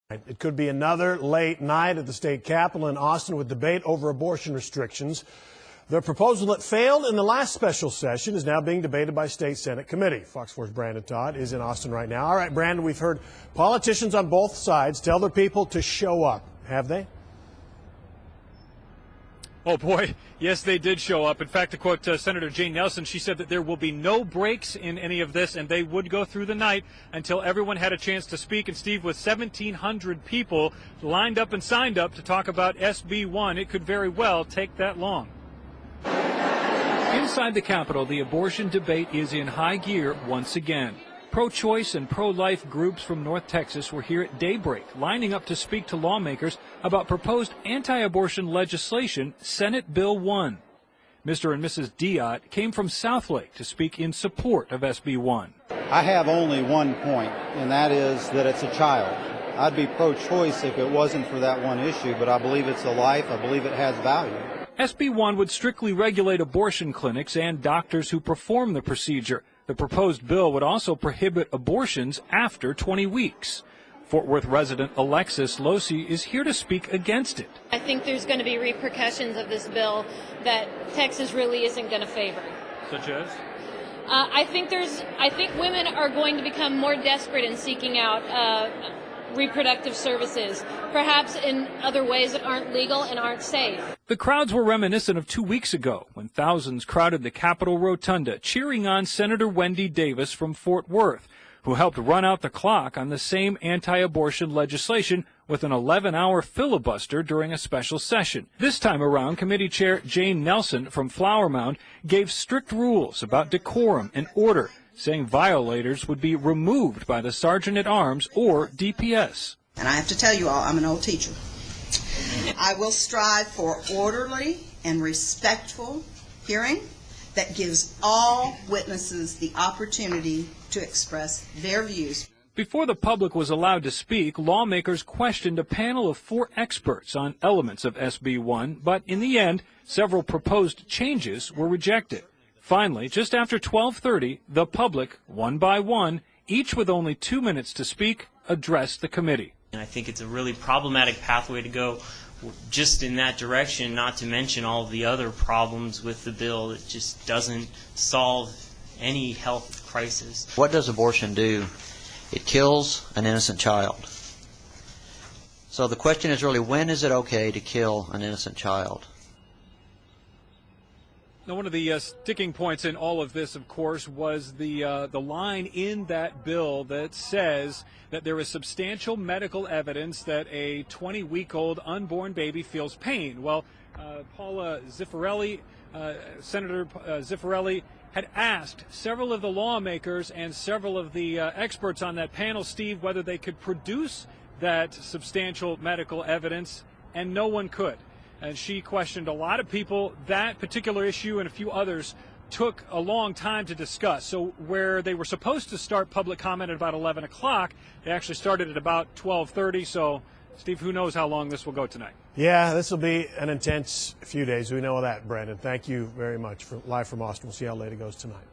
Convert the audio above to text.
It could be another late night at the state capitol in Austin with debate over abortion restrictions. The proposal that failed in the last special session is now being debated by State Senate committee. Fox 4's Brandon Todd is in Austin right now. All right, Brandon, we've heard politicians on both sides tell their people to show up. Have they? Oh, boy. Yes, they did show up. In fact, to quote Senator Jane Nelson, she said that there will be no breaks in any of this, and they would go through the night until everyone had a chance to speak. And, Steve, with 1,700 people lined up and signed up to talk about SB 1, it could very well take that long. Inside the Capitol, the abortion debate is in high gear once again. Pro-choice and pro-life groups from North Texas were here at daybreak, lining up to speak to lawmakers about proposed anti-abortion legislation, Senate Bill 1. Mr. and Mrs. Diot came from Southlake to speak in support of SB 1. I have only one point, and that is that it's a child. I'd be pro-choice if it wasn't for that one issue, but I believe it's a life. I believe it has value. SB 1 would strictly regulate abortion clinics and doctors who perform the procedure. The proposed bill would also prohibit abortions after 20 weeks. Fort Worth resident Alexis Losi is here to speak against it. I think there's going to be repercussions of this bill that Texas really isn't going to favor. Such as? I think women are going to become more desperate in seeking out reproductive services, perhaps in other ways that aren't legal and aren't safe. The crowds were reminiscent of 2 weeks ago when thousands crowded the Capitol Rotunda cheering on Senator Wendy Davis from Fort Worth, who helped run out the clock on the same anti-abortion legislation with an 11-hour filibuster during a special session. This time around, Committee Chair Jane Nelson from Flower Mound gave strict rules about decorum and order, saying violators would be removed by the Sergeant-at-Arms or DPS. And I have to tell you all, I'm an old teacher. I will strive for orderly and respectful hearing that gives all witnesses the opportunity to express their views. Before the public was allowed to speak, lawmakers questioned a panel of 4 experts on elements of SB 1, but in the end, several proposed changes were rejected. Finally, just after 12:30, the public, one by one, each with only 2 minutes to speak, addressed the committee. And I think it's a really problematic pathway to go just in that direction, not to mention all of the other problems with the bill. It just doesn't solve any health crisis. What does abortion do? It kills an innocent child. So the question is really, when is it okay to kill an innocent child? Now, one of the sticking points in all of this, of course, was the line in that bill that says that there is substantial medical evidence that a 20-week-old unborn baby feels pain. Well, Paula Zeffirelli, Senator Zeffirelli, had asked several of the lawmakers and several of the experts on that panel, Steve, whether they could produce that substantial medical evidence, and no one could. And she questioned a lot of people. That particular issue and a few others took a long time to discuss. So where they were supposed to start public comment at about 11 o'clock, they actually started at about 12:30. So, Steve, who knows how long this will go tonight? Yeah, this will be an intense few days. We know that, Brandon. Thank you very much for live from Austin. We'll see how late it goes tonight.